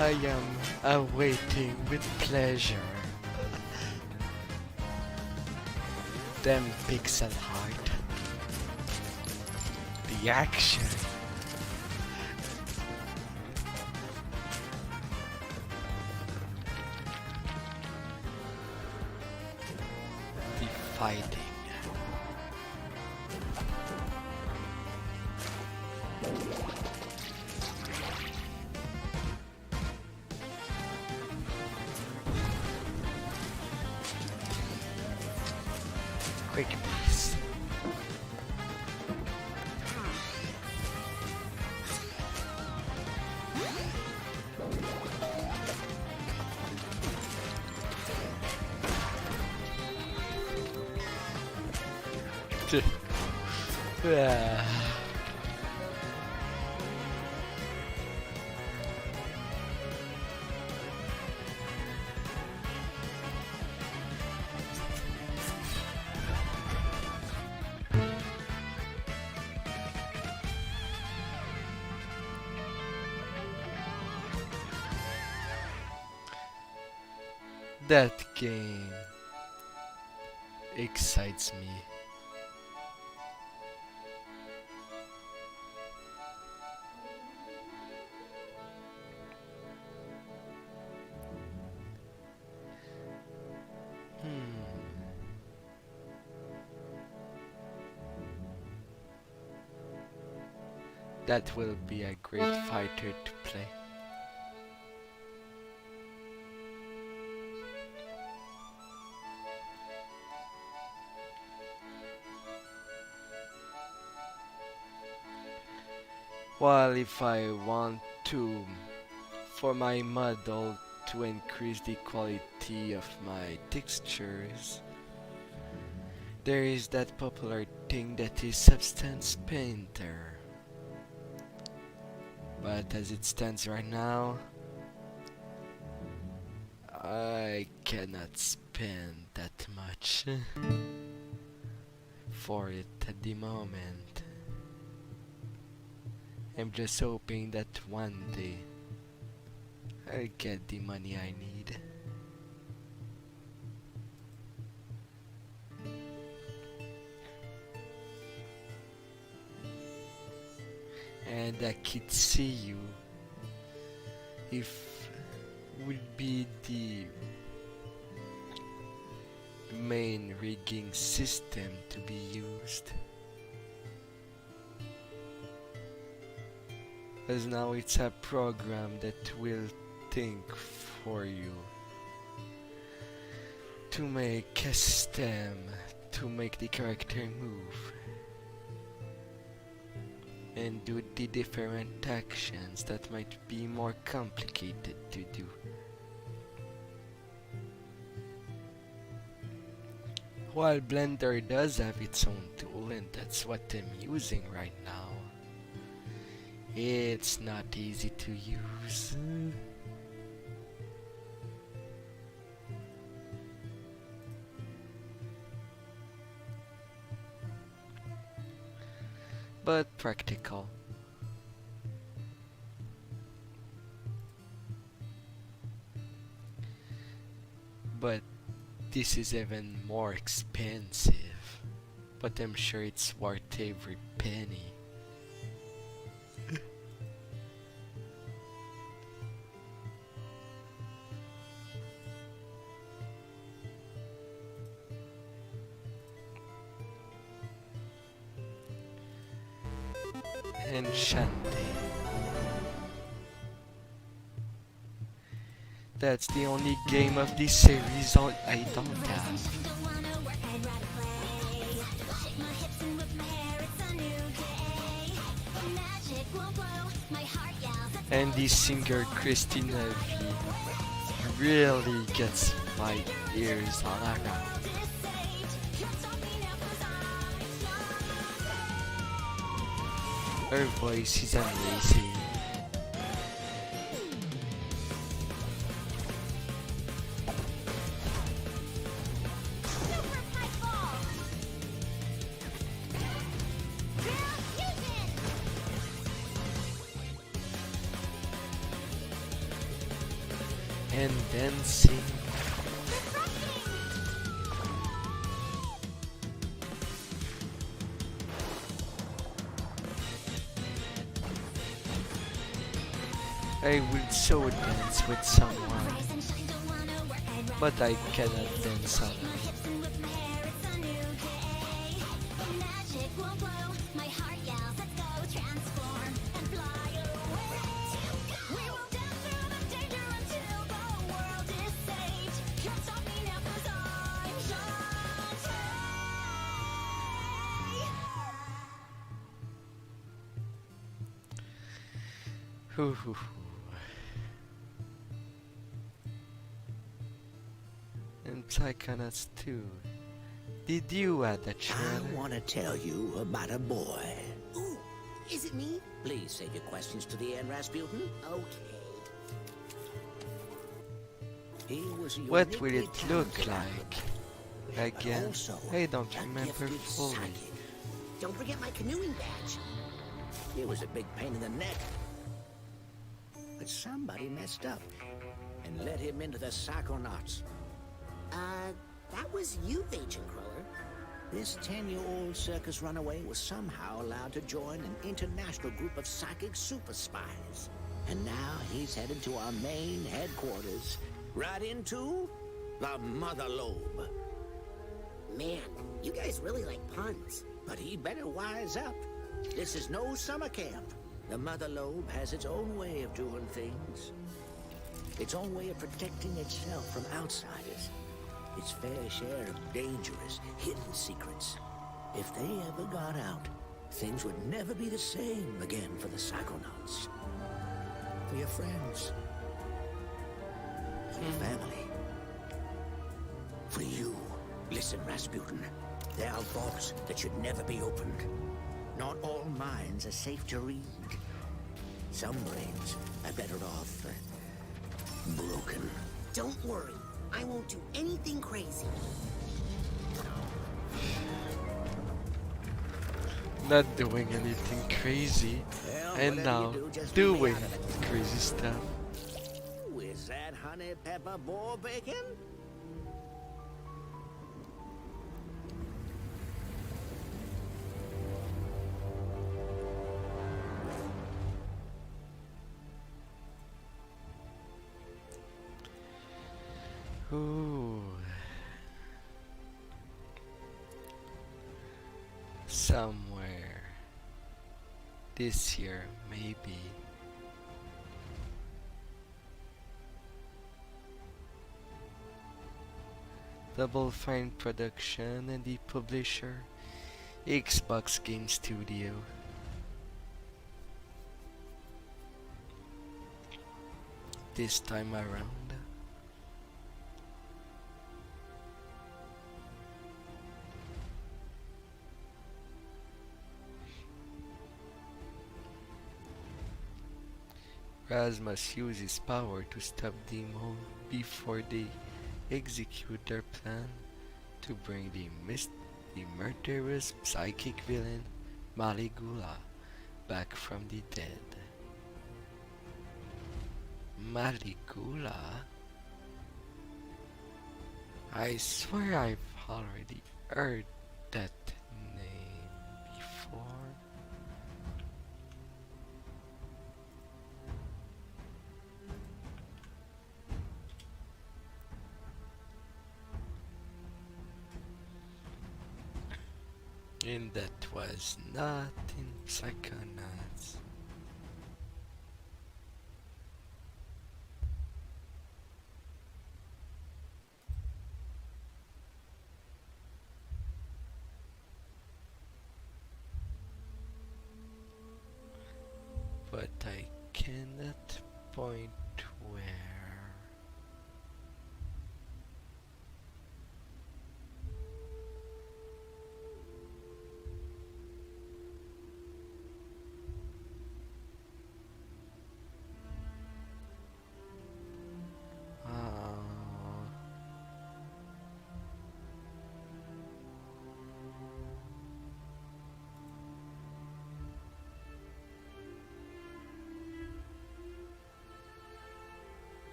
I am awaiting with pleasure. Them pixel art. The action. The fighting. Quick piece. Ah. That game excites me. That will be a great fighter to play. While if I want to, for my model to increase the quality of my textures, there is that popular thing that is Substance Painter. But as it stands right now, I cannot spend that much for it at the moment. I'm just hoping that one day I'll get the money I need. And I could see you if would be the main rigging system to be used. As now it's a program that will think for you to make a stem, to make the character move and do the different actions that might be more complicated to do. While Blender does have its own tool, and that's what I'm using right now, it's not easy to use. But practical. But this is even more expensive. But I'm sure it's worth every penny. Enchanting. That's the only game of this series I don't have. And the singer Christina V really gets my ears all around. Her voice is amazing. And dancing. I would so dance with someone, but I cannot dance alone. Hoo hoo hoo. And Psychonauts 2. Did you add a I trailer? want to tell you about a boy. Ooh, is it me? Please save your questions to the end, Rasputin. Okay. He was a What will uniquely it look talented like? acrobat, but Again, also I don't a remember gifted fully. psychic. Don't forget my canoeing badge. He was a big pain in the neck. But somebody messed up and let him into the Psychonauts. That was you, Agent Cruller. This 10-year-old circus runaway was somehow allowed to join an international group of psychic super spies. And now he's headed to our main headquarters, right into the Mother Lobe. Man, you guys really like puns. But he better wise up. This is no summer camp. The Mother Lobe has its own way of doing things. Its own way of protecting itself from outsiders. Its fair share of dangerous, hidden secrets. If they ever got out, things would never be the same again for the Psychonauts. For your friends. For your family. For you. Listen, Rasputin. There are vaults that should never be opened. Not all minds are safe to read. Some brains are better off broken. Don't worry, I won't do anything crazy. Well, Not doing anything crazy, and whatever now you do, just doing leave me out of it. crazy stuff. Ooh, is that honey pepper boar bacon? Ooh. Somewhere this year, maybe. Double Fine Production and the publisher, Xbox Game Studio. This time around. Rasmus uses power to stop the mole before they execute their plan to bring the murderous psychic villain Maligula back from the dead. Maligula? I swear I've already heard that name before. And that was not in Psychonauts. But I cannot point where. Ah.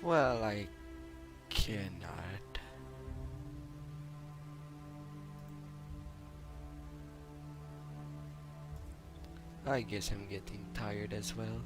Well, I cannot. I guess I'm getting tired as well.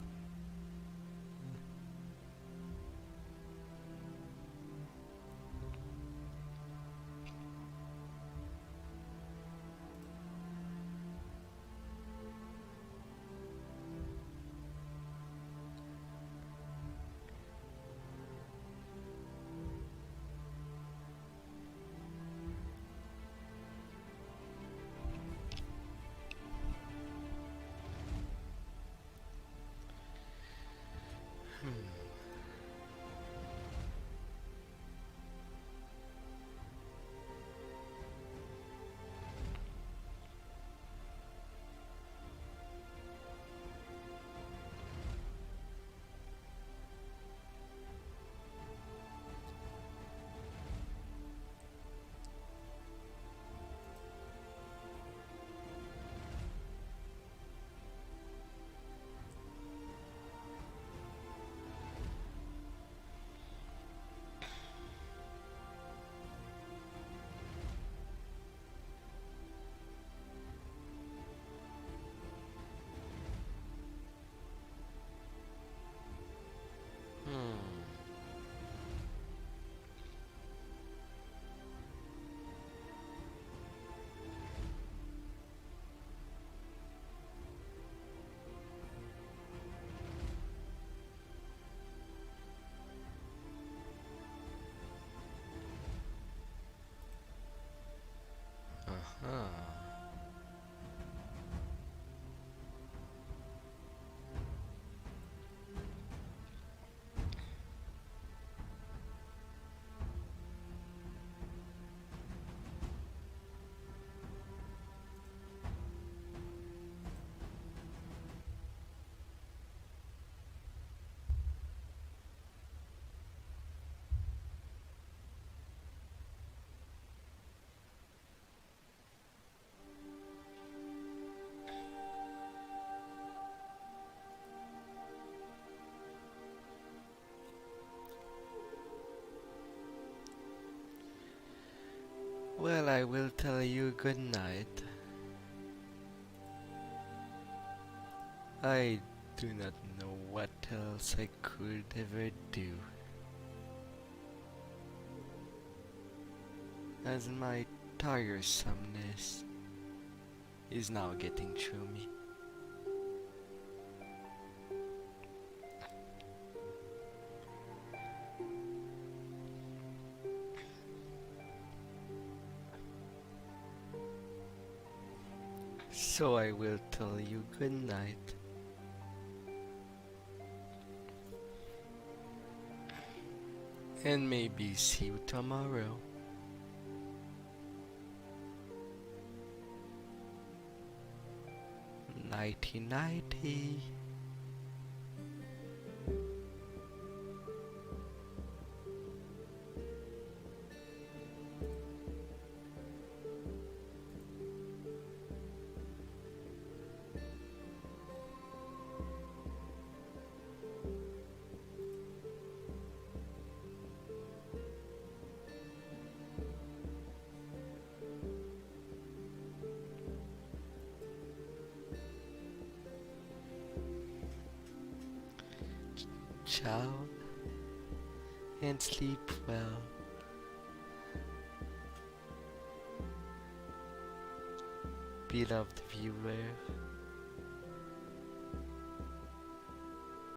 Hmm. Uh-huh. Well, I will tell you good night. I do not know what else I could ever do, as my tiresomeness is now getting through me. So I will tell you good night. And maybe see you tomorrow. Nighty nighty. Ciao and sleep well. Beloved viewer.